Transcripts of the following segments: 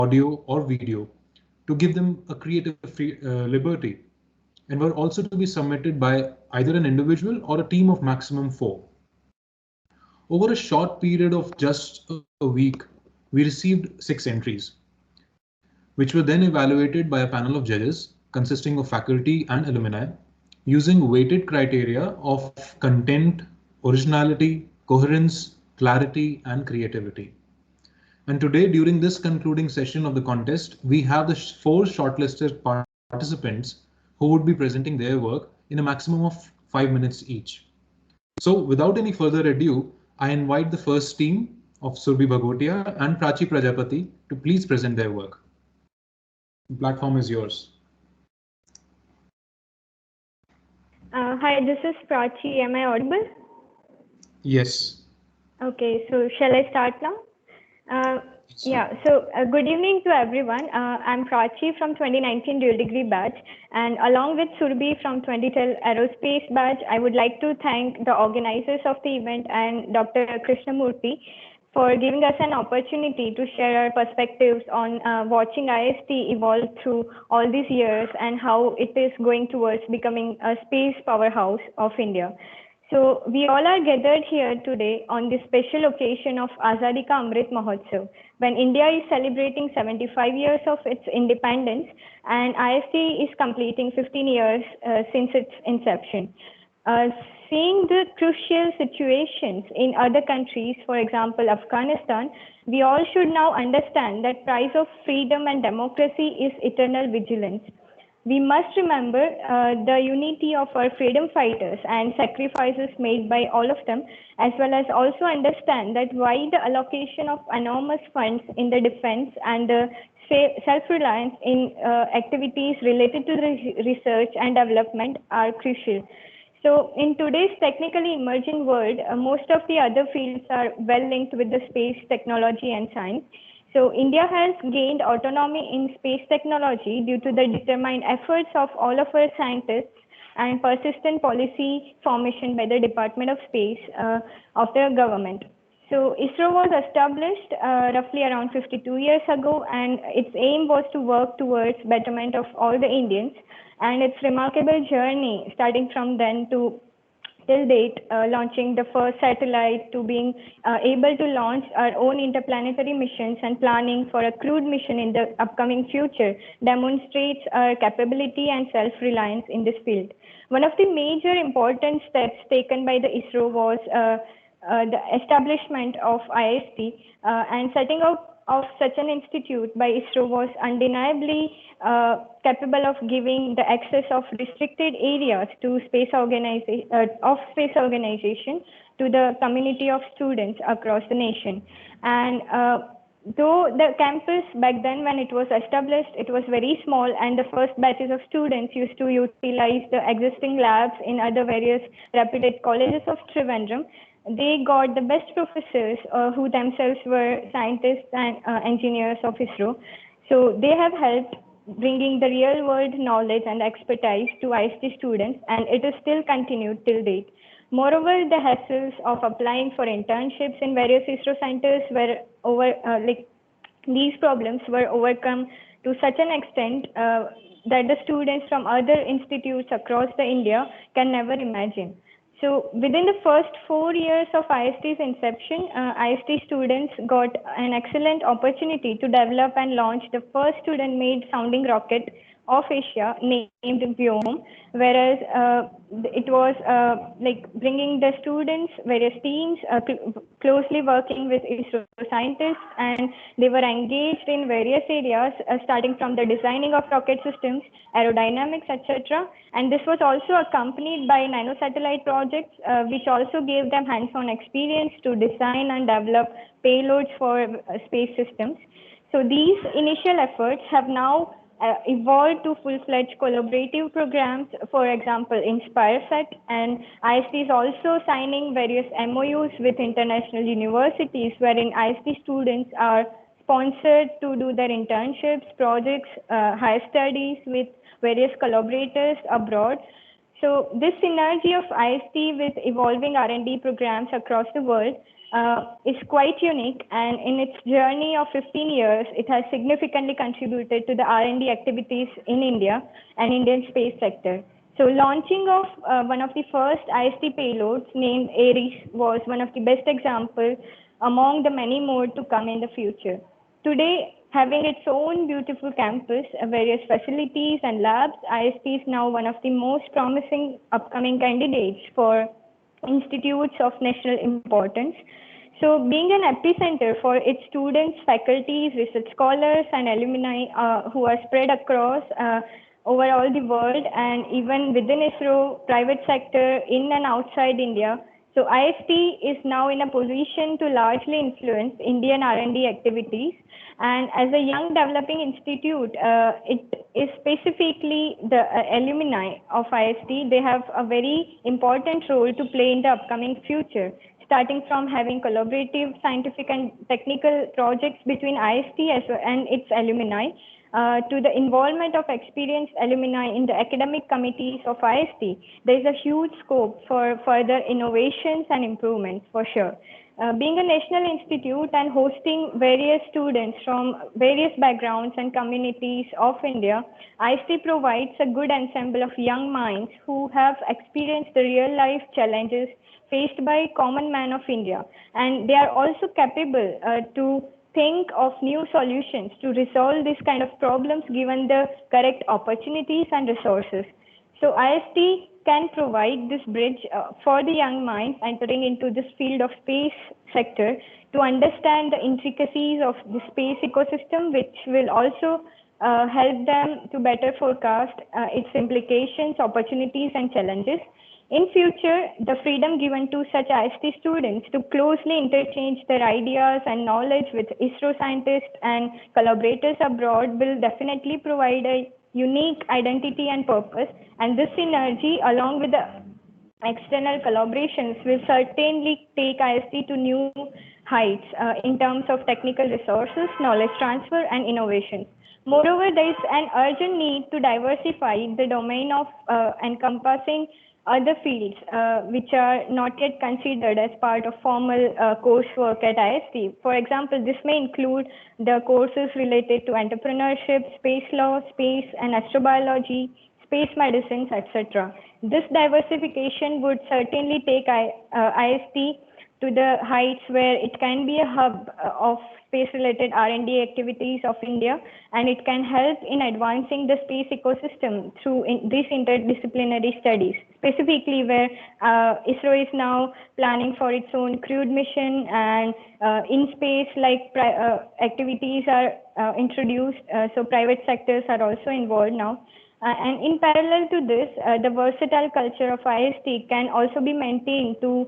audio, or video to give them a creative liberty, and were also to be submitted by either an individual or a team of maximum 4. Over a short period of just a week, we received 6 entries, which were then evaluated by a panel of judges consisting of faculty and alumni using weighted criteria of content, originality, coherence, clarity, and creativity. And today, during this concluding session of the contest, we have the 4 shortlisted participants who would be presenting their work in a maximum of 5 minutes each. So without any further ado, I invite the first team of Surbhi Bhagotia and Prachi Prajapati to please present their work. The platform is yours. Hi, this is Prachi. Am I audible? Yes. Okay, so shall I start now? Good evening to everyone. I'm Prachi from 2019 dual degree batch, and along with Surbhi from 2012 aerospace batch, I would like to thank the organizers of the event and Dr. Krishnamurthy for giving us an opportunity to share our perspectives on watching IIST evolve through all these years and how it is going towards becoming a space powerhouse of India. So we all are gathered here today on this special occasion of Azadi Ka Amrit Mahotsav, when India is celebrating 75 years of its independence and IIST is completing 15 years since its inception. Seeing the crucial situations in other countries, for example, Afghanistan, we all should now understand that price of freedom and democracy is eternal vigilance. We must remember the unity of our freedom fighters and sacrifices made by all of them, as well as also understand that why the allocation of enormous funds in the defense and the self-reliance in activities related to the research and development are crucial. So in today's technically emerging world, most of the other fields are well linked with the space technology and science. So India has gained autonomy in space technology due to the determined efforts of all of our scientists and persistent policy formation by the Department of Space of the government. So ISRO was established roughly around 52 years ago, and its aim was to work towards betterment of all the Indians. And its remarkable journey starting from then to till date, launching the first satellite to being able to launch our own interplanetary missions and planning for a crewed mission in the upcoming future demonstrates our capability and self-reliance in this field. One of the major important steps taken by the ISRO was the establishment of IIST, and setting up of such an institute by ISRO was undeniably capable of giving the access of restricted areas to space organization to the community of students across the nation. And though the campus back then when it was established, it was very small, and the first batches of students used to utilize the existing labs in other various reputed colleges of Trivandrum. They got the best professors who themselves were scientists and engineers of ISRO. So they have helped bringing the real world knowledge and expertise to IIST students, and it is still continued till date. Moreover, the hassles of applying for internships in various ISRO centers were these problems were overcome to such an extent that the students from other institutes across the India can never imagine. So within the first 4 years of IIST's inception, IIST students got an excellent opportunity to develop and launch the first student-made sounding rocket of Asia named Vyom, whereas it was bringing the students, various teams, closely working with ISRO scientists, and they were engaged in various areas, starting from the designing of rocket systems, aerodynamics, etc. And this was also accompanied by nanosatellite projects, which also gave them hands-on experience to design and develop payloads for space systems. So these initial efforts have now evolved to full-fledged collaborative programs, for example, InspireSat, and IIST is also signing various MOUs with international universities wherein IIST students are sponsored to do their internships, projects, higher studies with various collaborators abroad. So this synergy of IIST with evolving R&D programs across the world is quite unique, and in its journey of 15 years, it has significantly contributed to the R&D activities in India and Indian space sector. So launching of one of the first IST payloads named Ares was one of the best examples among the many more to come in the future. Today, having its own beautiful campus, various facilities and labs, IST is now one of the most promising upcoming candidates for institutes of national importance. So being an epicenter for its students, faculties, research scholars, and alumni who are spread across over all the world and even within ISRO, private sector, in and outside India. So IST is now in a position to largely influence Indian R&D activities. And as a young developing institute, it is specifically the alumni of IST. They have a very important role to play in the upcoming future, starting from having collaborative scientific and technical projects between IST and its alumni, to the involvement of experienced alumni in the academic committees of IST. There is a huge scope for further innovations and improvements for sure. Being a national institute and hosting various students from various backgrounds and communities of India, IST provides a good ensemble of young minds who have experienced the real life challenges faced by common man of India. And they are also capable to think of new solutions to resolve this kind of problems given the correct opportunities and resources. So IST can provide this bridge for the young minds entering into this field of space sector to understand the intricacies of the space ecosystem, which will also help them to better forecast its implications, opportunities, and challenges. In future, the freedom given to such IST students to closely interchange their ideas and knowledge with ISRO scientists and collaborators abroad will definitely provide a unique identity and purpose. And this synergy, along with the external collaborations, will certainly take IST to new heights in terms of technical resources, knowledge transfer, and innovation. Moreover, there is an urgent need to diversify the domain of encompassing other fields which are not yet considered as part of formal coursework at IST. For example, this may include the courses related to entrepreneurship, space law, space and astrobiology, space medicines, etc. This diversification would certainly take IST to the heights where it can be a hub of space-related R&D activities of India, and it can help in advancing the space ecosystem through these interdisciplinary studies, specifically where ISRO is now planning for its own crewed mission, and in space activities are introduced, so private sectors are also involved now. And in parallel to this, the versatile culture of IST can also be maintained to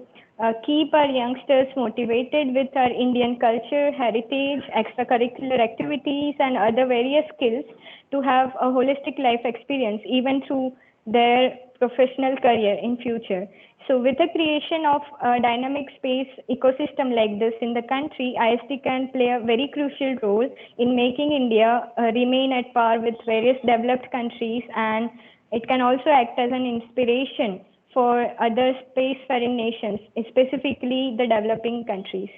keep our youngsters motivated with our Indian culture, heritage, extracurricular activities, and other various skills to have a holistic life experience even through their professional career in future. So with the creation of a dynamic space ecosystem like this in the country, IST can play a very crucial role in making India remain at par with various developed countries, and it can also act as an inspiration for other spacefaring nations, specifically the developing countries.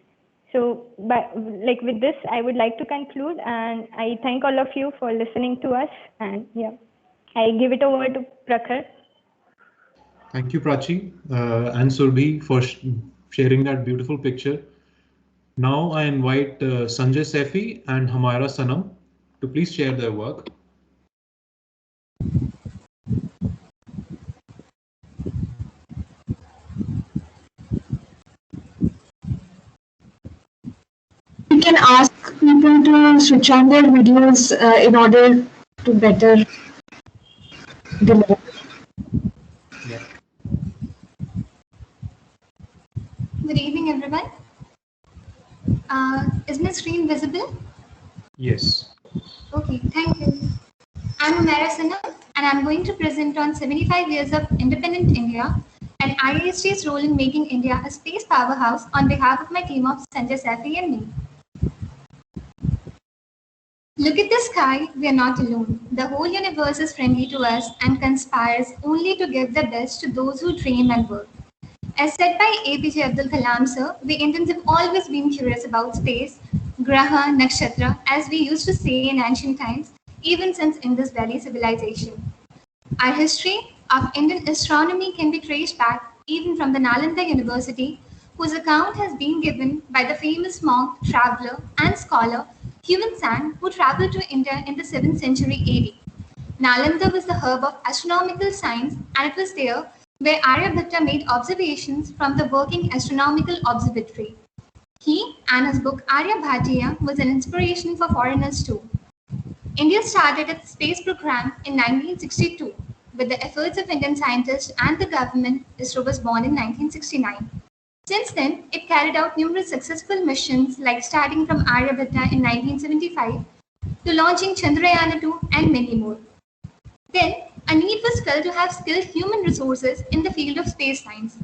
So with this, I would like to conclude, and I thank all of you for listening to us. And yeah, I give it over to Prakhar. Thank you, Prachi and Surbhi, for sharing that beautiful picture. Now I invite Sanjay Saifi and Humaira Sanam to please share their work. We can ask people to switch on their videos in order to better deliver. Yeah. Good evening, everyone. Is my screen visible? Yes. Okay, thank you. I'm Humaira Sanam, and I'm going to present on 75 years of independent India and IIST's role in making India a space powerhouse on behalf of my team of Sanjay Saifi and me. Look at the sky, we are not alone. The whole universe is friendly to us and conspires only to give the best to those who dream and work. As said by APJ Abdul Kalam sir, we Indians have always been curious about space, graha, nakshatra, as we used to say in ancient times, even since Indus Valley civilization. Our history of Indian astronomy can be traced back even from the Nalanda University, whose account has been given by the famous monk, traveler, and scholar Human San, who traveled to India in the 7th century AD. Nalanda was the hub of astronomical science, and it was there where Aryabhatta made observations from the working astronomical observatory. He and his book Aryabhatiya was an inspiration for foreigners too. India started its space program in 1962. With the efforts of Indian scientists and the government, ISRO was born in 1969. Since then, it carried out numerous successful missions like starting from Aryabhatta in 1975 to launching Chandrayaan-2 and many more. Then, a need was felt to have skilled human resources in the field of space science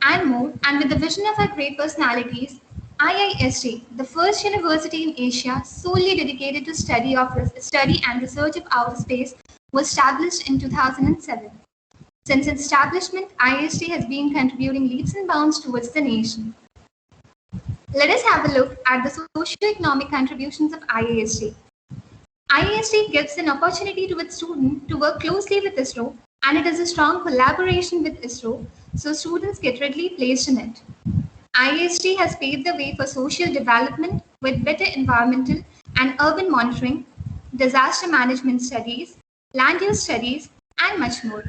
and more, and with the vision of our great personalities, IIST, the first university in Asia solely dedicated to study and research of outer space, was established in 2007. Since its establishment, IIST has been contributing leaps and bounds towards the nation. Let us have a look at the socio-economic contributions of IIST. IIST gives an opportunity to its students to work closely with ISRO, and it has a strong collaboration with ISRO, so students get readily placed in it. IIST has paved the way for social development with better environmental and urban monitoring, disaster management studies, land use studies, and much more.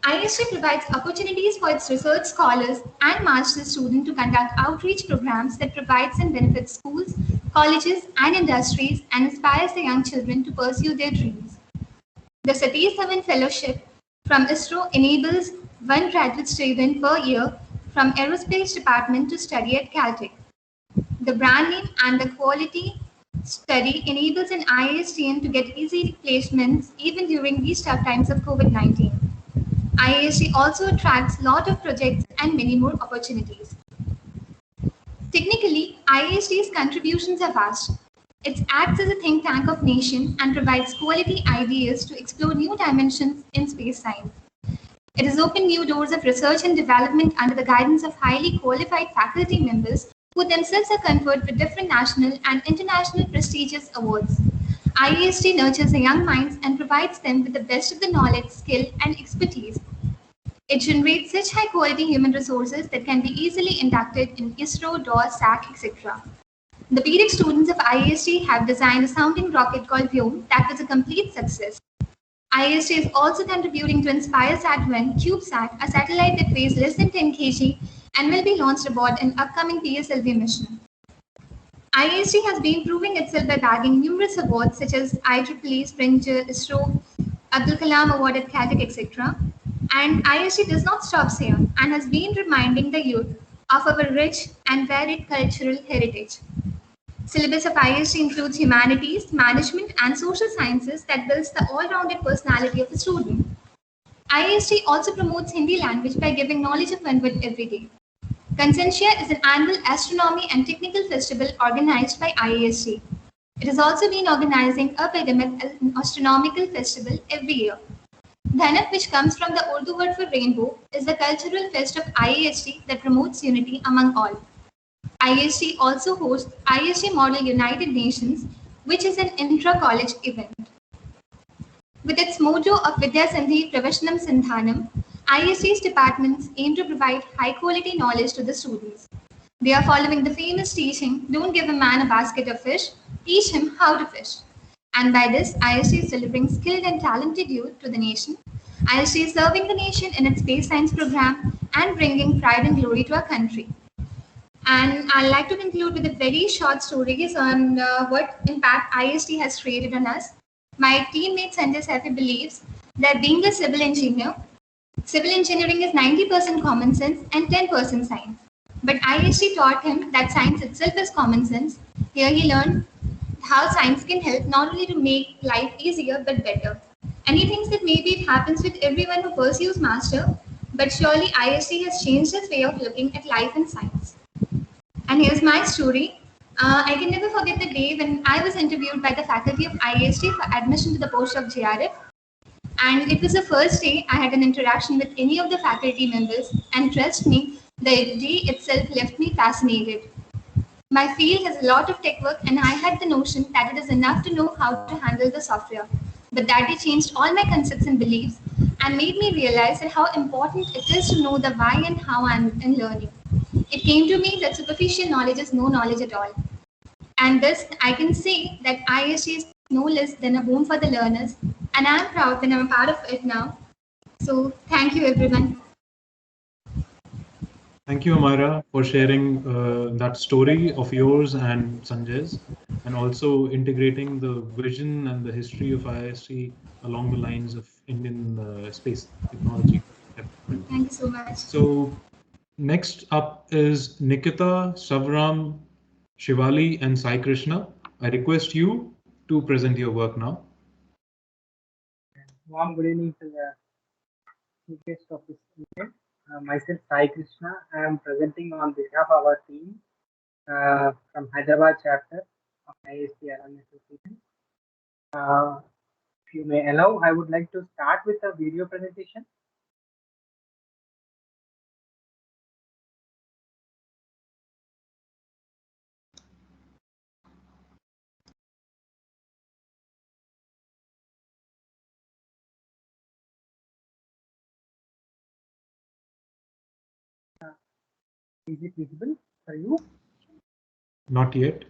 IIST provides opportunities for its research scholars and master's students to conduct outreach programs that provides and benefits schools, colleges, and industries and inspires the young children to pursue their dreams. The Satish Dhawan Fellowship from ISRO enables one graduate student per year from Aerospace Department to study at Caltech. The brand name and the quality study enables an IISTian to get easy placements even during these tough times of COVID-19. IIST also attracts a lot of projects and many more opportunities. Technically, IIST's contributions are vast. It acts as a think tank of nation and provides quality ideas to explore new dimensions in space science. It has opened new doors of research and development under the guidance of highly qualified faculty members who themselves are conferred with different national and international prestigious awards. IIST nurtures the young minds and provides them with the best of the knowledge, skill, and expertise. It generates such high quality human resources that can be easily inducted in ISRO, DAW, SAC, etc. The BTech students of IIST have designed a sounding rocket called Vyom that was a complete success. IIST is also contributing to Inspire Sat-1 CubeSat, a satellite that weighs less than 10 kg and will be launched aboard an upcoming PSLV mission. IIST has been proving itself by bagging numerous awards such as IEEE, Springer, ISRO, Abdul Kalam Award at Caltech, etc. And IIST does not stop here and has been reminding the youth of our rich and varied cultural heritage. Syllabus of IIST includes humanities, management, and social sciences that builds the all-rounded personality of a student. IIST also promotes Hindi language by giving knowledge of one word every day. Consentia is an annual astronomy and technical festival organized by IIST. It has also been organizing a an astronomical festival every year. Dhanak, which comes from the Urdu word for rainbow, is the cultural fest of IIST that promotes unity among all. IIST also hosts IIST Model United Nations, which is an intra-college event. With its motto of Vidya Sandhi Pravashanam Sandhanam, IIST's departments aim to provide high-quality knowledge to the students. They are following the famous teaching, don't give a man a basket of fish, teach him how to fish. And by this, IIST is delivering skilled and talented youth to the nation. IIST is serving the nation in its space science program and bringing pride and glory to our country. And I'd like to conclude with a very short stories on what impact IIST has created on us. My teammate Sanjay Safi believes that being a civil engineer, civil engineering is 90% common sense and 10% science. But IIST taught him that science itself is common sense. Here he learned how science can help not only to make life easier but better. And he thinks that maybe it happens with everyone who pursues master, but surely IIST has changed its way of looking at life and science. And here's my story. I can never forget the day when I was interviewed by the faculty of IIST for admission to the post of JRF. And it was the first day I had an interaction with any of the faculty members, and trust me, the day itself left me fascinated. My field has a lot of tech work, and I had the notion that it is enough to know how to handle the software. But that day changed all my concepts and beliefs and made me realize that how important it is to know the why and how I'm in learning. It came to me that superficial knowledge is no knowledge at all. And thus, I can say that IIST is no less than a home for the learners, and I'm proud that I'm a part of it now. So, thank you, everyone. Thank you, Amara, for sharing that story of yours and Sanjay's, and also integrating the vision and the history of IIST along the lines of Indian space technology development. Thank you so much. So next up is Nikita, Savram, Shivali, and Sai Krishna. I request you to present your work now. Warm good evening to the chief guest of this event. Myself, Sai Krishna. I am presenting on behalf of our team from Hyderabad chapter of IIST Alumni Association. If you may allow, I would like to start with a video presentation. Is it visible for you? Not yet.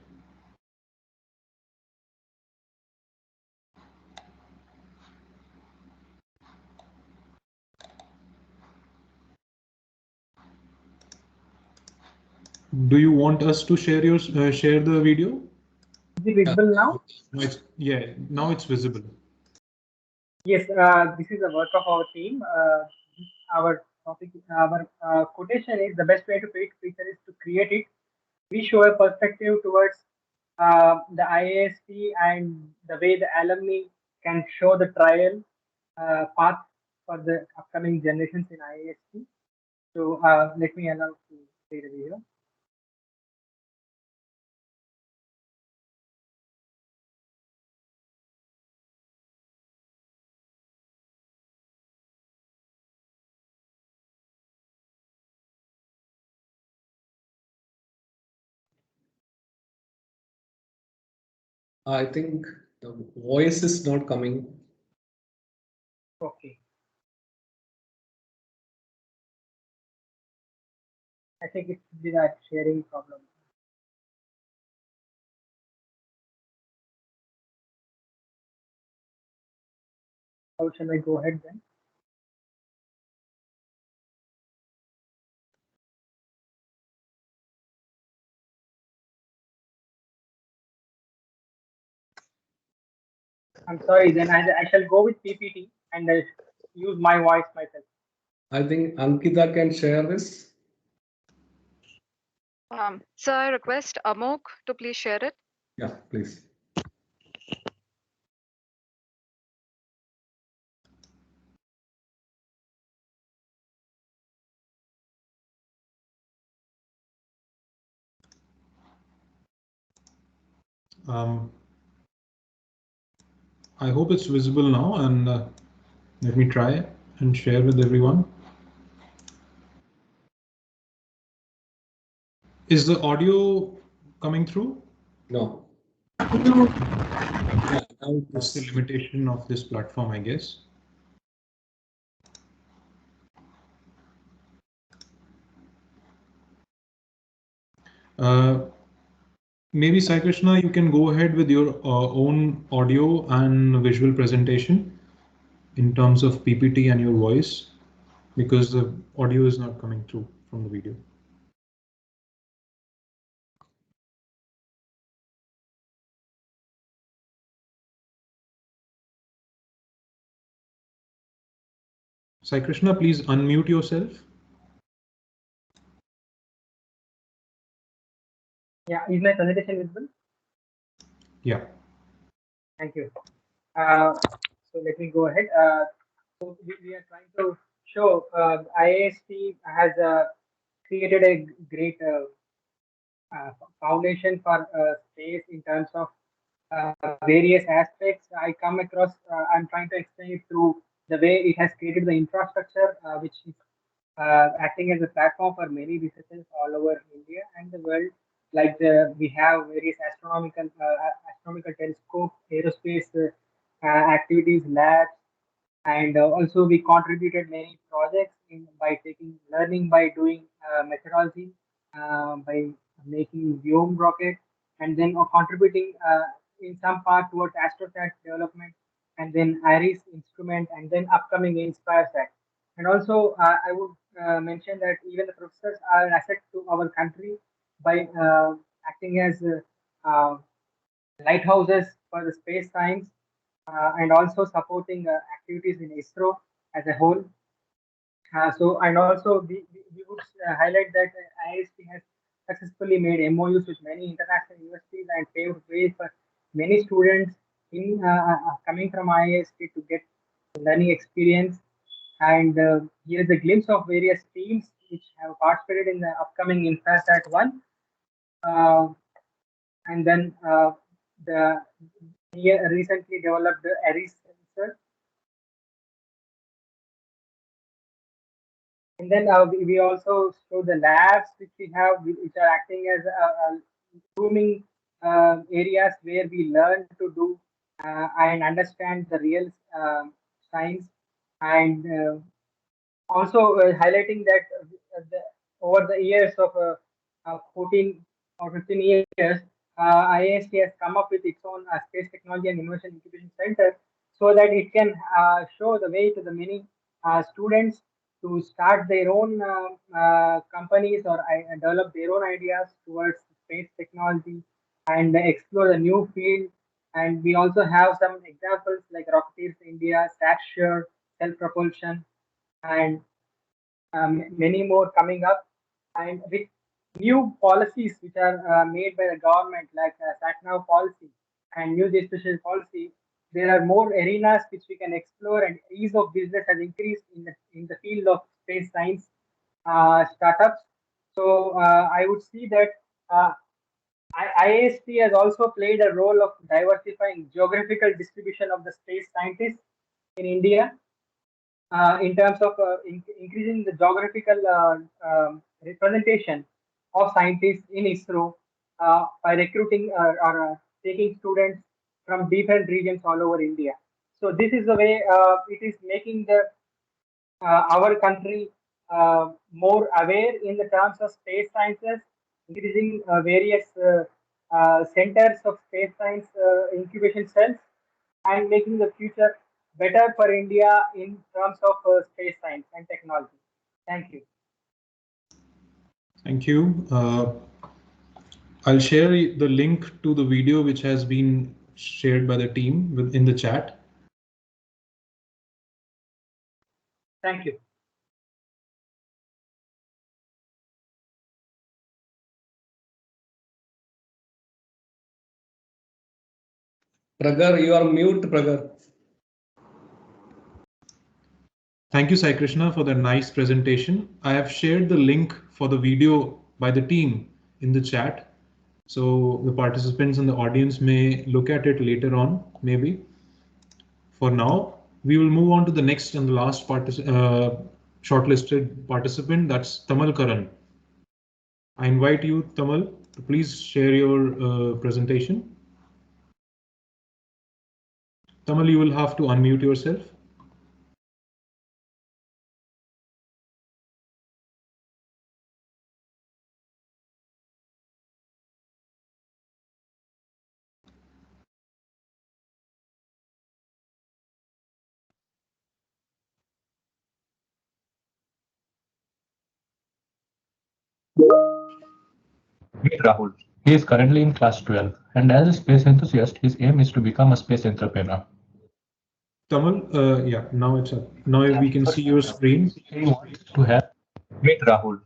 Do you want us to share your share the video? Is it visible now? Yeah, now it's visible. Yes, this is the work of our team. Our topic, our quotation is the best way to create feature is to create it. We show a perspective towards the IIST and the way the alumni can show the trial path for the upcoming generations in IIST. So let me allow to play the video. I think the voice is not coming. Okay. I think it should be that sharing problem. How shall I go ahead then? I'm sorry, then I shall go with PPT and I use my voice myself. I think Ankita can share this. So I request Amok to please share it. Yeah, please. I hope it's visible now, and let me try and share with everyone. Is the audio coming through? No. No. Yeah, now That's the limitation of this platform, I guess. Maybe Sai Krishna, you can go ahead with your own audio and visual presentation in terms of PPT and your voice, because the audio is not coming through from the video. Sai Krishna, please unmute yourself. Yeah, is my presentation visible? Yeah. Thank you. So let me go ahead. So we are trying to show IIST has created a great foundation for space in terms of various aspects. I come across, I'm trying to explain it through the way it has created the infrastructure, which is acting as a platform for many researchers all over India and the world. Like we have various astronomical telescope, aerospace activities, labs, and also we contributed many projects by taking learning by doing methodology, by making Vyom rocket, and then contributing in some part towards astrosat development, and then IRIS instrument, and then upcoming Inspire Sat. And also I would mention that even the professors are an asset to our country by acting as lighthouses for the space science, and also supporting activities in ISRO as a whole. And also we would highlight that IIST has successfully made MOUs with many international universities and paved way for many students in coming from IIST to get learning experience. And here is a glimpse of various teams which have participated in the upcoming InfraSat 1. And then the recently developed ARIS sensor. And then we also show the labs which we have, which are acting as rooming areas where we learn to do and understand the real science, and also highlighting that over the years of 14 or 15 years, IIST has come up with its own Space Technology and Innovation Incubation Center so that it can show the way to the many students to start their own companies or develop their own ideas towards space technology and explore the new field. And we also have some examples like Rocketeers India, SatSure, self-propulsion, and many more coming up. And with new policies which are made by the government, like SatNav policy and new special policy, there are more arenas which we can explore, and ease of business has increased in the field of space science startups. So I would see that IIST has also played a role of diversifying geographical distribution of the space scientists in India, in terms of increasing the geographical representation of scientists in ISRO by recruiting or taking students from different regions all over India. So this is the way it is making the our country more aware in the terms of space sciences, increasing various centers of space science incubation cells, and making the future better for India in terms of space science and technology. Thank you. Thank you. I'll share the link to the video which has been shared by the team within the chat. Thank you. Pragar, you are mute, Pragar. Thank you, Sai Krishna, for the nice presentation. I have shared the link for the video by the team in the chat, so the participants and the audience may look at it later on, maybe. For now, we will move on to the next and the last shortlisted participant, that's Tamal Karan. I invite you, Tamal, to please share your presentation. Tamal, you will have to unmute yourself. Meet Rahul. He is currently in class 12, and as a space enthusiast, his aim is to become a space entrepreneur. Tamal, yeah, now it's up. Now we can see your screen. He wants to have. Meet Rahul.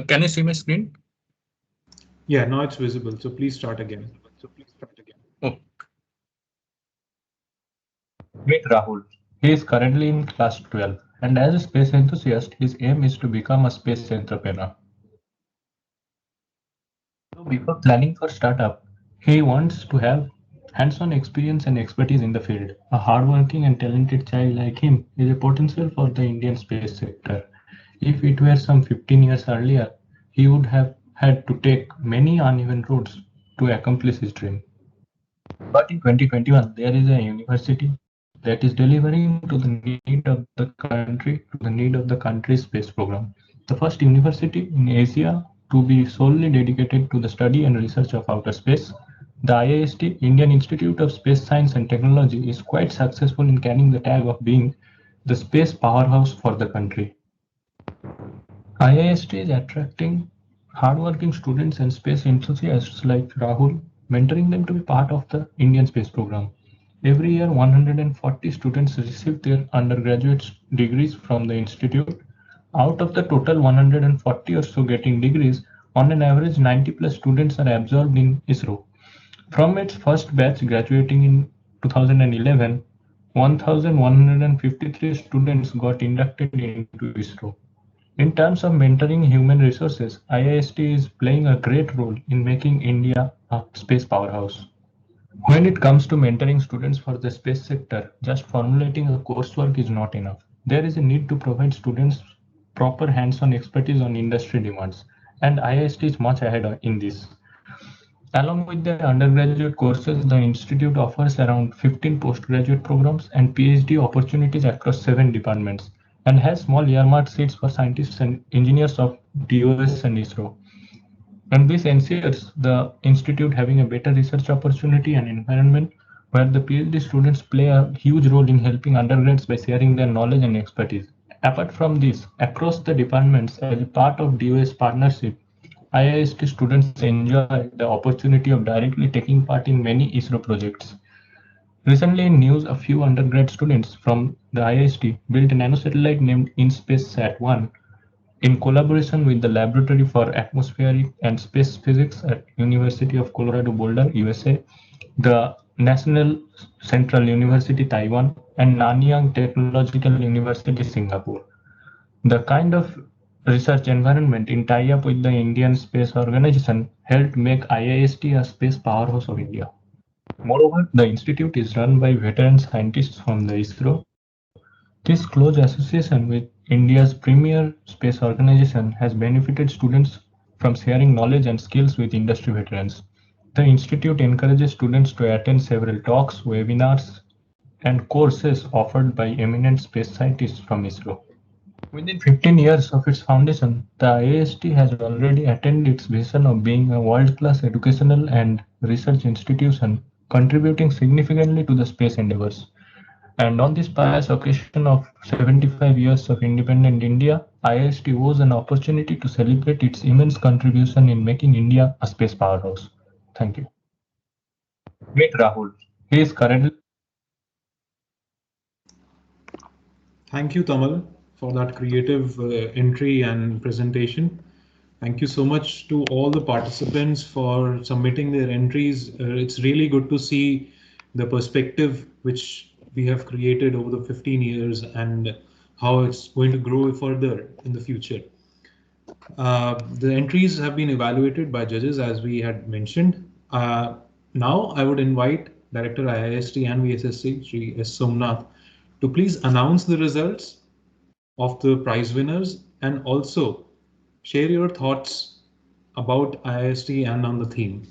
Can you see my screen? Yeah, now it's visible. So please start again. Oh. Meet Rahul. He is currently in class 12, and as a space enthusiast, his aim is to become a space entrepreneur. So before planning for startup, he wants to have hands-on experience and expertise in the field. A hardworking and talented child like him is a potential for the Indian space sector. If it were some 15 years earlier, he would have had to take many uneven roads to accomplish his dream. But in 2021, there is a university that is delivering to the need of the country, to the need of the country's space program. The first university in Asia to be solely dedicated to the study and research of outer space. The IIST, Indian Institute of Space Science and Technology, is quite successful in carrying the tag of being the space powerhouse for the country. IIST is attracting hardworking students and space enthusiasts like Rahul, mentoring them to be part of the Indian space program. Every year, 140 students receive their undergraduate degrees from the institute. Out of the total 140 or so getting degrees, on an average, 90 plus students are absorbed in ISRO. From its first batch graduating in 2011, 1,153 students got inducted into ISRO. In terms of mentoring human resources, IIST is playing a great role in making India a space powerhouse. When it comes to mentoring students for the space sector, just formulating a coursework is not enough. There is a need to provide students proper hands-on expertise on industry demands, and IIST is much ahead in this. Along with the undergraduate courses, the institute offers around 15 postgraduate programs and PhD opportunities across 7 departments and has small earmarked seats for scientists and engineers of DOS and ISRO. And this ensures the institute having a better research opportunity and environment where the PhD students play a huge role in helping undergrads by sharing their knowledge and expertise. Apart from this, across the departments, as a part of DOS partnership, IIST students enjoy the opportunity of directly taking part in many ISRO projects. Recently in news, a few undergrad students from the IIST built a nanosatellite named InSpace Sat-1 in collaboration with the Laboratory for Atmospheric and Space Physics at University of Colorado Boulder, USA, the National Central University Taiwan, and Nanyang Technological University Singapore. The kind of research environment in tie-up with the Indian Space Organization helped make IIST a space powerhouse of India. Moreover, the institute is run by veteran scientists from the ISRO. This close association with India's premier space organization has benefited students from sharing knowledge and skills with industry veterans. The institute encourages students to attend several talks, webinars, and courses offered by eminent space scientists from ISRO. Within 15 years of its foundation, the IIST has already attained its vision of being a world-class educational and research institution, contributing significantly to the space endeavors. And on this pious occasion of 75 years of independent India, IIST was an opportunity to celebrate its immense contribution in making India a space powerhouse. Thank you. Meet Rahul. He is currently Thank you, Tamal, for that creative entry and presentation. Thank you so much to all the participants for submitting their entries. It's really good to see the perspective which we have created over the 15 years and how it's going to grow further in the future. The entries have been evaluated by judges as we had mentioned. Now I would invite Director IIST and VSSC, Shri S. Somnath, to please announce the results of the prize winners and also share your thoughts about IIST and on the theme.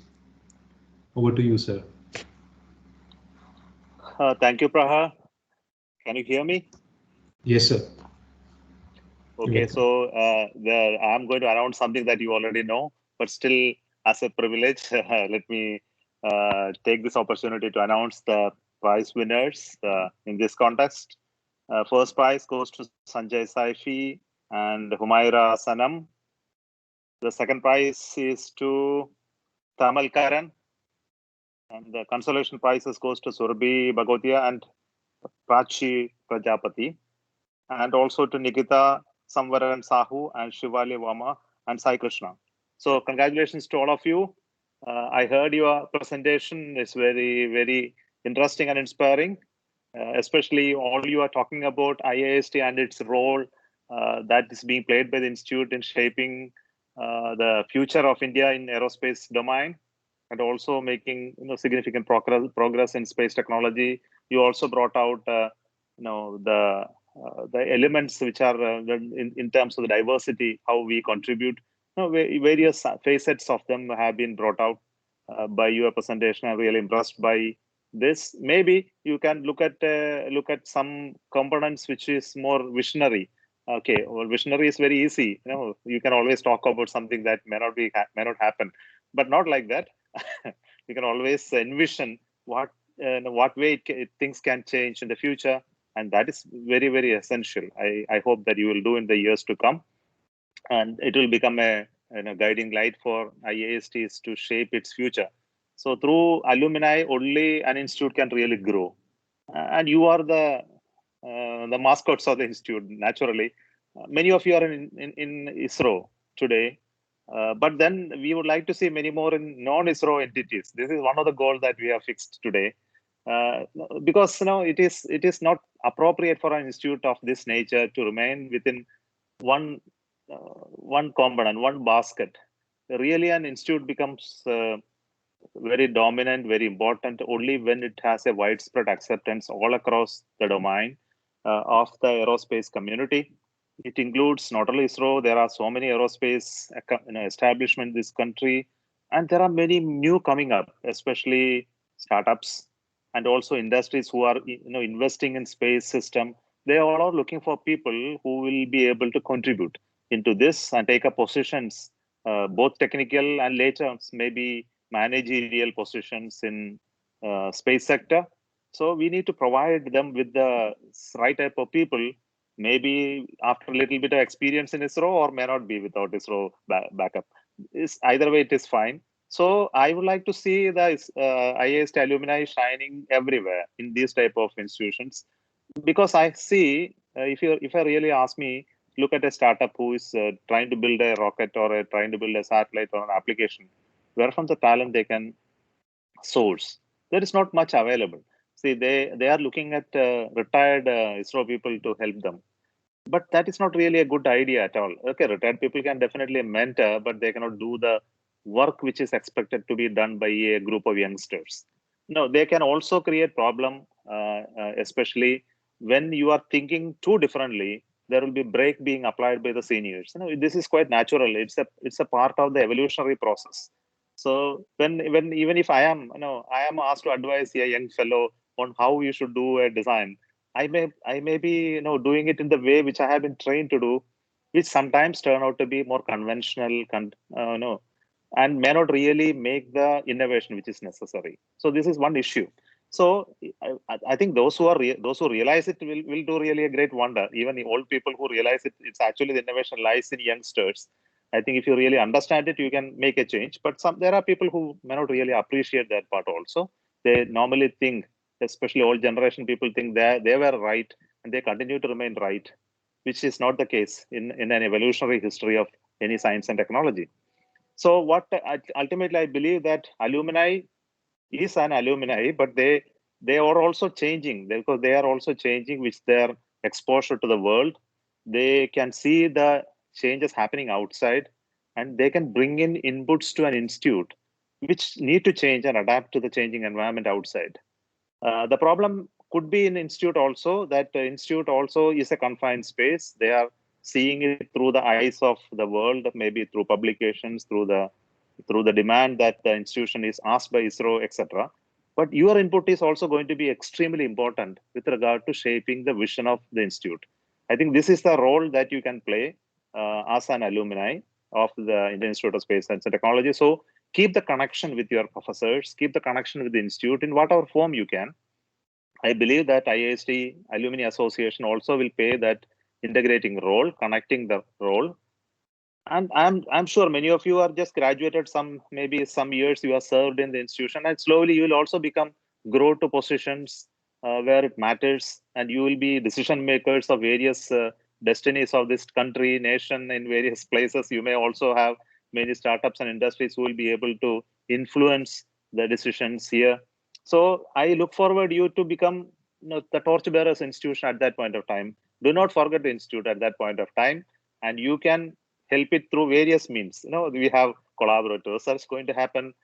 Over to you, sir. Thank you, Praha. Can you hear me? Yes, sir. Okay, so I'm going to announce something that you already know, but still, as a privilege, let me take this opportunity to announce the prize winners in this contest. First prize goes to Sanjay Saifi and Humaira Sanam. The second prize is to Tamal Karan. And the consolation prizes goes to Surabhi Bagotia and Prachi Prajapati. And also to Nikita Samvaran Sahu and Shivali Vama and Sai Krishna. So congratulations to all of you. I heard your presentation is very, very interesting and inspiring. Especially all you are talking about IIST and its role that is being played by the institute in shaping the future of India in aerospace domain. and also making significant progress in space technology. You also brought out the elements which are in terms of the diversity, how we contribute. Various facets of them have been brought out by your presentation. I'm really impressed by this. Maybe you can look at some components which is more visionary. Okay, well, visionary is very easy. You can always talk about something that may not happen, but not like that. You can always envision what way things can change in the future, and that is very, very essential. I hope that you will do in the years to come, and it will become a guiding light for IISTs to shape its future. So through alumni, only an institute can really grow, and you are the mascots of the institute. Naturally, many of you are in ISRO today. But then we would like to see many more in non-ISRO entities. This is one of the goals that we have fixed today, because it is not appropriate for an institute of this nature to remain within one component, one basket. Really, an institute becomes very dominant, very important only when it has a widespread acceptance all across the domain of the aerospace community. It includes not only ISRO, there are so many aerospace establishments in this country, and there are many new coming up, especially startups and also industries who are investing in space system. They all are looking for people who will be able to contribute into this and take up positions, both technical and later maybe managerial positions in space sector. So we need to provide them with the right type of people, maybe after a little bit of experience in ISRO, or may not be without ISRO backup. Either way, it is fine. So I would like to see the IIST alumni shining everywhere in these type of institutions, because I see, if I really ask me, look at a startup who is trying to build a rocket or trying to build a satellite or an application, where from the talent they can source. There is not much available. See, they are looking at retired ISRO people to help them. But that is not really a good idea at all. Okay, retired people can definitely mentor, but they cannot do the work which is expected to be done by a group of youngsters. No, they can also create problem, especially when you are thinking too differently. There will be break being applied by the seniors. This is quite natural. It's a part of the evolutionary process. So when even if I am asked to advise a young fellow on how you should do a design, I may be doing it in the way which I have been trained to do, which sometimes turn out to be more conventional, and may not really make the innovation which is necessary. So this is one issue. So I think those who realize it will do really a great wonder. Even the old people who realize it, it's actually the innovation lies in youngsters. I think if you really understand it, you can make a change. But there are people who may not really appreciate that part also. They normally think, especially old generation people, think they were right and they continue to remain right, which is not the case in an evolutionary history of any science and technology. So what ultimately I believe that alumni is an alumni, but they are also changing, because they are also changing with their exposure to the world. They can see the changes happening outside, and they can bring in inputs to an institute which need to change and adapt to the changing environment outside. The problem could be in institute also, that the institute also is a confined space. They are seeing it through the eyes of the world, maybe through publications, through the demand that the institution is asked by ISRO, etc. But your input is also going to be extremely important with regard to shaping the vision of the institute. I think this is the role that you can play as an alumni of the Indian Institute of Space Science and Technology. So keep the connection with your professors, keep the connection with the institute in whatever form you can. I believe that IIST Alumni Association also will play that integrating role, connecting the role. And I'm sure many of you are just graduated, maybe some years you have served in the institution, and slowly you will also grow to positions where it matters, and you will be decision makers of various destinies of this country, nation, in various places. You may also have many startups and industries who will be able to influence the decisions here. So I look forward you to become the torchbearers institution at that point of time. Do not forget the institute at that point of time, and you can help it through various means. We have collaborative research going to happen.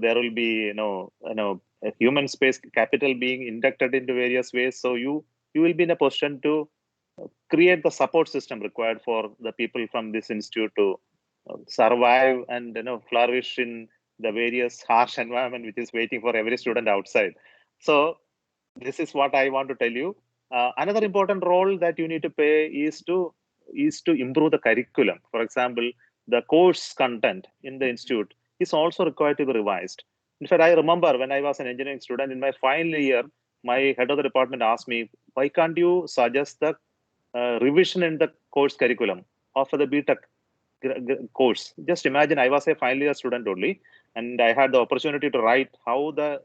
there will be a human space capital being inducted into various ways. So you will be in a position to create the support system required for the people from this institute to survive and flourish in the various harsh environment which is waiting for every student outside. So this is what I want to tell you. Another important role that you need to play is to improve the curriculum. For example, the course content in the institute is also required to be revised. In fact, I remember when I was an engineering student in my final year, my head of the department asked me, why can't you suggest the revision in the course curriculum of the BTech course? Just imagine, I was a final year student only, and I had the opportunity to write how the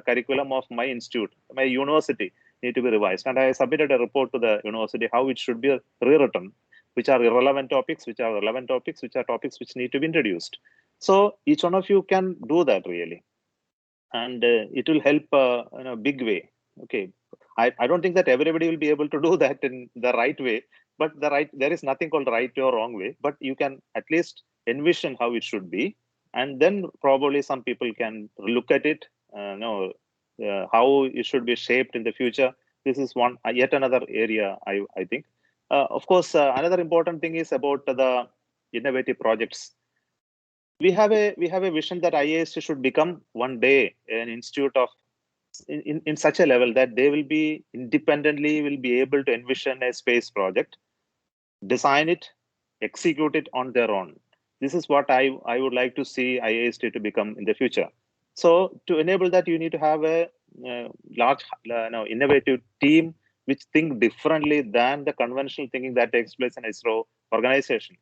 curriculum of my institute, my university, need to be revised. And I submitted a report to the university how it should be rewritten, which are irrelevant topics, which are relevant topics, which are topics which need to be introduced. So each one of you can do that really, and it will help in a big way. Okay, I don't think that everybody will be able to do that in the right way, but there is nothing called right or wrong way, but you can at least envision how it should be, and then probably some people can look at it, how it should be shaped in the future. This is one yet another area I think. Of course, another important thing is about the innovative projects. We have a vision that IIST should become one day an institute of in such a level that they will be independently will be able to envision a space project, design it, execute it on their own. This is what I would like to see IIST to become in the future. So to enable that, you need to have a large innovative team which think differently than the conventional thinking that takes place in ISRO organization.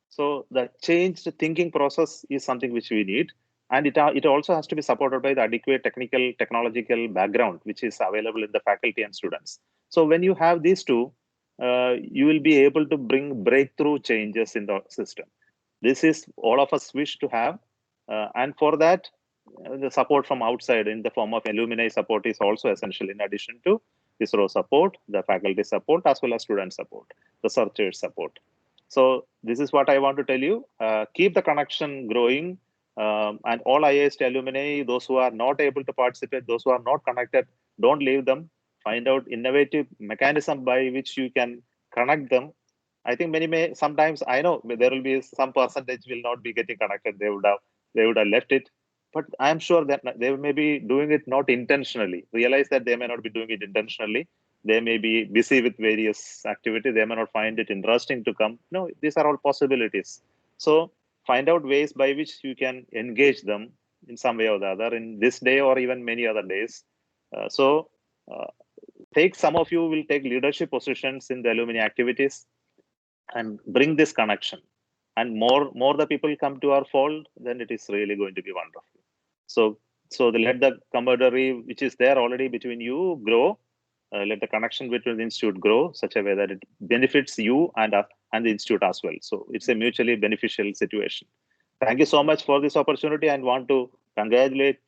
So the changed thinking process is something which we need, and it also has to be supported by the adequate technological background which is available in the faculty and students. So when you have these two, you will be able to bring breakthrough changes in the system. This is all of us wish to have, and for that, the support from outside in the form of alumni support is also essential, in addition to ISRO support, the faculty support, as well as student support, researchers support. So this is what I want to tell you. Keep the connection growing, and all IIST alumni, those who are not able to participate, those who are not connected, don't leave them. Find out innovative mechanism by which you can connect them. I think sometimes I know there will be some percentage will not be getting connected. They would have left it, but I am sure that they may be doing it not intentionally. Realize that they may not be doing it intentionally. They may be busy with various activities. They may not find it interesting to come. No, these are all possibilities. So find out ways by which you can engage them in some way or the other in this day or even many other days. Some of you will take leadership positions in the alumni activities and bring this connection. And more the people come to our fold, then it is really going to be wonderful. So let the camaraderie which is there already between you grow. Let the connection between the institute grow such a way that it benefits you and the institute as well. So it's a mutually beneficial situation. Thank you so much for this opportunity, and want to congratulate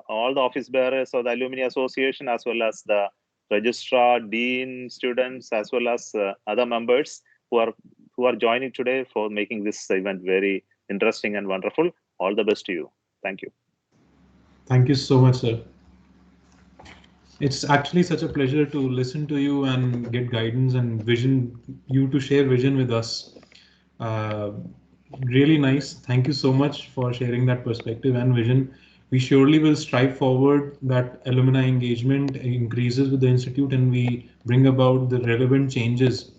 all the office bearers of the Alumni Association, as well as the registrar, dean, students, as well as other members who are joining today for making this event very interesting and wonderful. All the best to you. Thank you. Thank you so much, sir. It's actually such a pleasure to listen to you and get guidance and vision, you to share vision with us. Really nice. Thank you so much for sharing that perspective and vision. We surely will strive forward that alumni engagement increases with the institute, and we bring about the relevant changes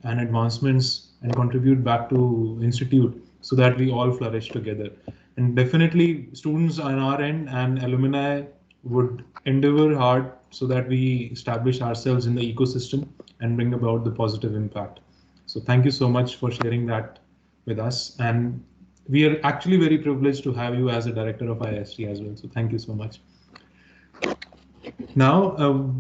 and advancements and contribute back to institute so that we all flourish together. And definitely students on our end and alumni would endeavor hard so that we establish ourselves in the ecosystem and bring about the positive impact. So thank you so much for sharing that with us. And we are actually very privileged to have you as a director of IIST as well. So thank you so much. Now,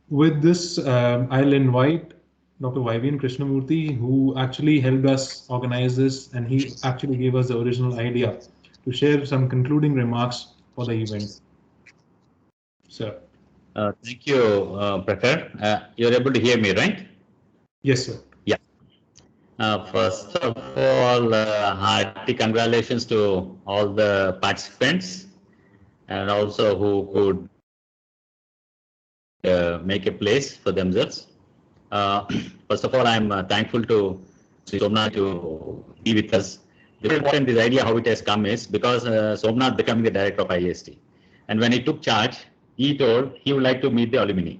with this, I'll invite Dr. Vivian Krishnamurthy, who actually helped us organize this, and he actually gave us the original idea to share some concluding remarks for the event. Sir. Thank you, Prakhar. You're able to hear me, right? Yes, sir. Yeah. First of all, hearty congratulations to all the participants and also who could make a place for themselves. First of all, I'm thankful to Somnath to be with us. The very important this idea how it has come is because Somnath becoming the director of IIST. And when he took charge, he told he would like to meet the alumni.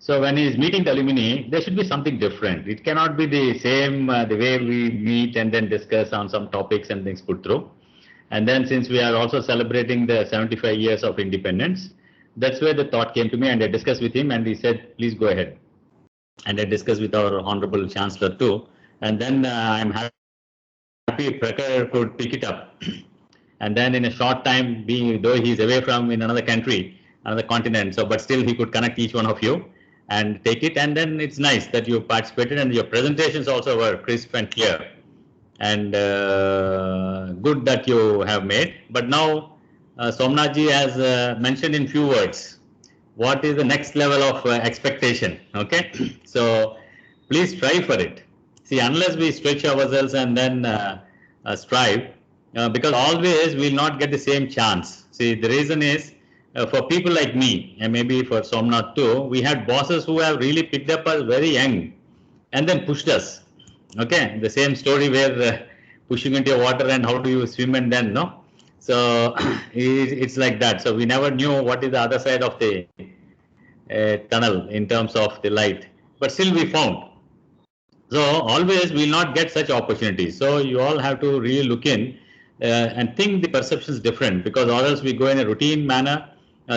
So when he is meeting the alumni, there should be something different. It cannot be the same the way we meet and then discuss on some topics and things put through. And then since we are also celebrating the 75 years of independence, that's where the thought came to me, and I discussed with him and he said, please go ahead. And I discussed with our Honorable Chancellor too. And then I'm happy Prakar could pick it up. And then in a short time, being though he's away from in another country, another continent, so but still he could connect each one of you and take it. And then it's nice that you participated and your presentations also were crisp and clear. And good that you have made. But now Somnathji has mentioned in few words what is the next level of expectation. Okay, so please strive for it. See, unless we stretch ourselves and then strive, because always we'll not get the same chance. See, the reason is for people like me and maybe for Somnath too, we had bosses who have really picked up us very young and then pushed us. Okay, the same story where pushing into water and how do you swim and then no. So it's like that. So we never knew what is the other side of the tunnel in terms of the light, but still we found. So always we will not get such opportunities. So you all have to really look in and think the perception is different, because or else we go in a routine manner,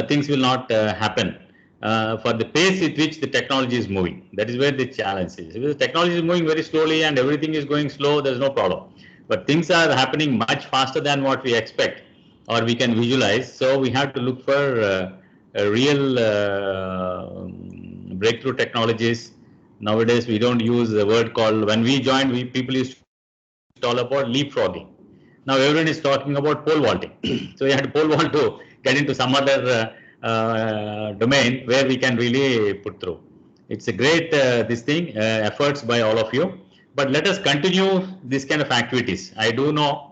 things will not happen. For the pace at which the technology is moving, that is where the challenge is. If the technology is moving very slowly and everything is going slow, there is no problem. But things are happening much faster than what we expect or we can visualize. So we have to look for real breakthrough technologies. Nowadays, we don't use the word called, when we joined, people used to talk about leapfrogging. Now everyone is talking about pole vaulting. So we have to pole vault to get into some other domain where we can really put through. It's a great this thing, efforts by all of you. But let us continue this kind of activities. I do know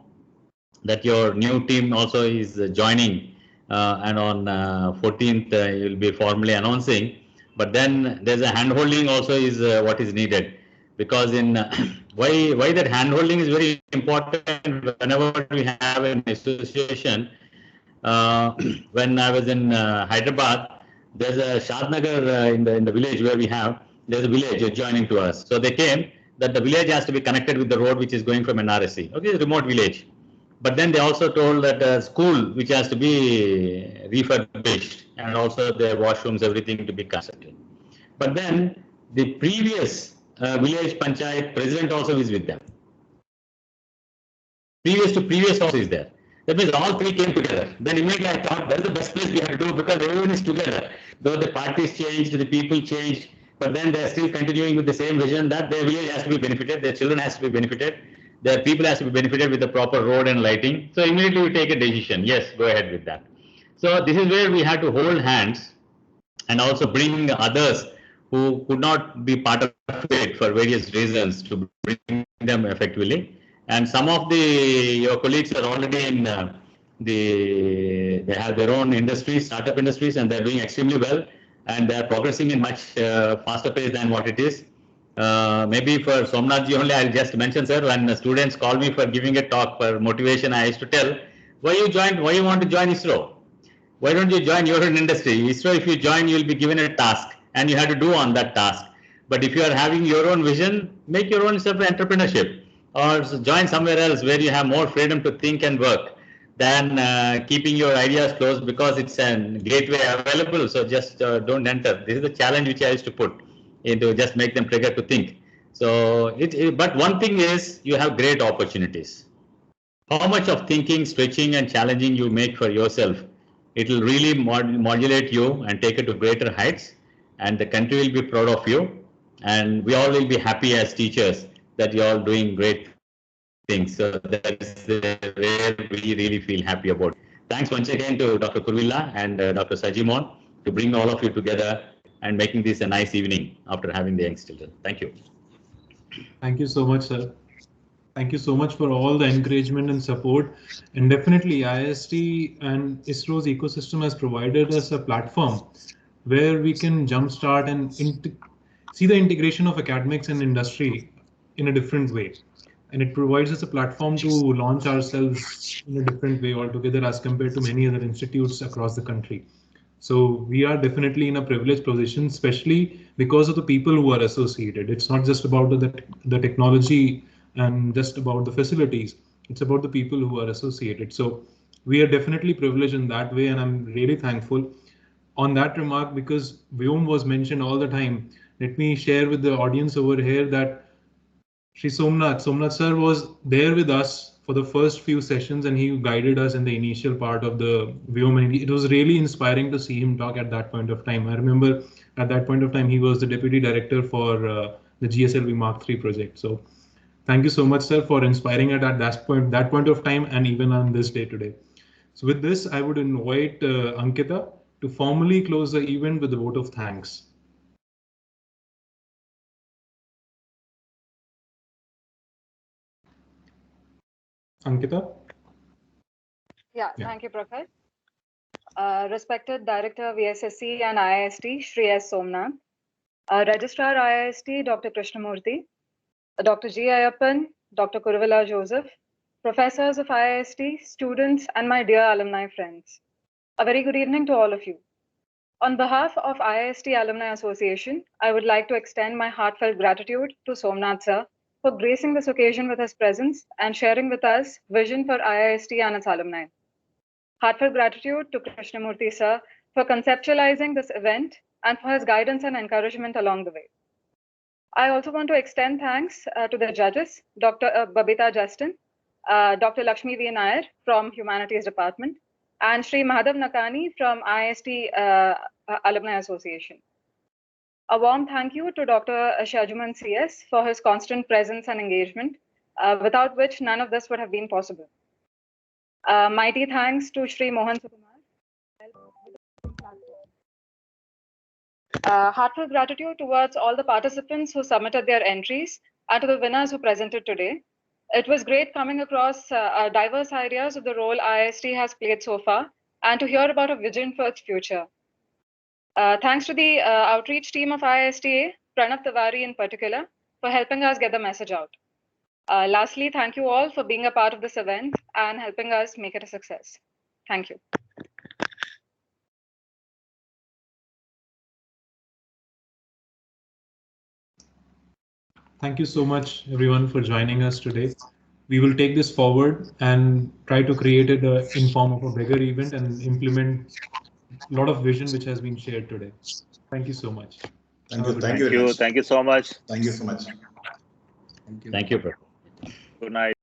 that your new team also is joining, and on 14th you will be formally announcing. But then there's a hand-holding also is what is needed, because in why that hand-holding is very important whenever we have an association. When I was in Hyderabad, there's a Shadnagar in the village where we have, there's a village adjoining to us. So they came that the village has to be connected with the road which is going from NRSC. Okay, remote village. But then they also told that a school which has to be refurbished and also their washrooms, everything to be constructed. But then the previous village panchayat president also is with them. Previous also is there. That means all three came together. Then immediately I thought that's the best place we have to do, because everyone is together. Though the parties changed, the people changed, but then they're still continuing with the same vision that their village has to be benefited, their children has to be benefited, their people has to be benefited with the proper road and lighting. So immediately we take a decision. Yes, go ahead with that. So this is where we have to hold hands and also bring others who could not be part of it for various reasons to bring them effectively. And some of your colleagues are already in they have their own industries, startup industries, and they're doing extremely well, and they're progressing in much faster pace than what it is. Maybe for Somnathji only, I'll just mention, sir, when the students call me for giving a talk for motivation, I used to tell, why you want to join ISRO? Why don't you join your own industry? ISRO, if you join, you'll be given a task and you have to do on that task. But if you are having your own vision, make your own entrepreneurship, or join somewhere else where you have more freedom to think and work than keeping your ideas closed because it's a gateway available. So just don't enter. This is the challenge which I used to put into, just make them trigger to think. So but one thing is, you have great opportunities. How much of thinking, stretching and challenging you make for yourself, it will really modulate you and take it to greater heights, and the country will be proud of you, and we all will be happy as teachers that you're all doing great things. So that's where we really feel happy about it. Thanks once again to Dr. Kurvilla and Dr. Sajimon to bring all of you together and making this a nice evening after having the young children. Thank you. Thank you so much, sir. Thank you so much for all the encouragement and support. And definitely IIST and ISRO's ecosystem has provided us a platform where we can jumpstart and see the integration of academics and industry in a different way. And it provides us a platform to launch ourselves in a different way altogether as compared to many other institutes across the country. So we are definitely in a privileged position, especially because of the people who are associated. It's not just about the technology and just about the facilities. It's about the people who are associated. So we are definitely privileged in that way, and I'm really thankful. On that remark, because Vyom was mentioned all the time, let me share with the audience over here that Shri Somnath sir was there with us for the first few sessions, and he guided us in the initial part of the Vyom. It was really inspiring to see him talk at that point of time. I remember at that point of time, he was the deputy director for the GSLV Mark III project. So thank you so much, sir, for inspiring it at that point of time, and even on this day today. So with this, I would invite Ankita to formally close the event with a vote of thanks. Ankita? Yeah, thank you, Prakash. Respected Director VSSC and IIST, Shri S. Somnath, Registrar IIST, Dr. Krishnamurthy, Dr. G. Ayappan, Dr. Kuruvilla Joseph, professors of IIST, students, and my dear alumni friends. A very good evening to all of you. On behalf of IIST Alumni Association, I would like to extend my heartfelt gratitude to Somnath sir for gracing this occasion with his presence and sharing with us vision for IIST and its alumni. Heartfelt gratitude to Krishnamurthy sir for conceptualizing this event and for his guidance and encouragement along the way. I also want to extend thanks to the judges, Dr. Babita Justin, Dr. Lakshmi V. Nair from Humanities Department, and Sri Madhav Nakani from IIST Alumni Association. A warm thank you to Dr. Shajuman CS for his constant presence and engagement, without which none of this would have been possible. Mighty thanks to Sri Mohan Sukumar. Heartfelt gratitude towards all the participants who submitted their entries and to the winners who presented today. It was great coming across diverse ideas of the role IIST has played so far and to hear about a vision for its future. Thanks to the outreach team of IISTA, Pranav Tiwari in particular, for helping us get the message out. Lastly, thank you all for being a part of this event and helping us make it a success. Thank you. Thank you so much, everyone, for joining us today. We will take this forward and try to create it in form of a bigger event and implement a lot of vision which has been shared today. Thank you so much. Thank you so much. Thank you so much. Thank you. Good night.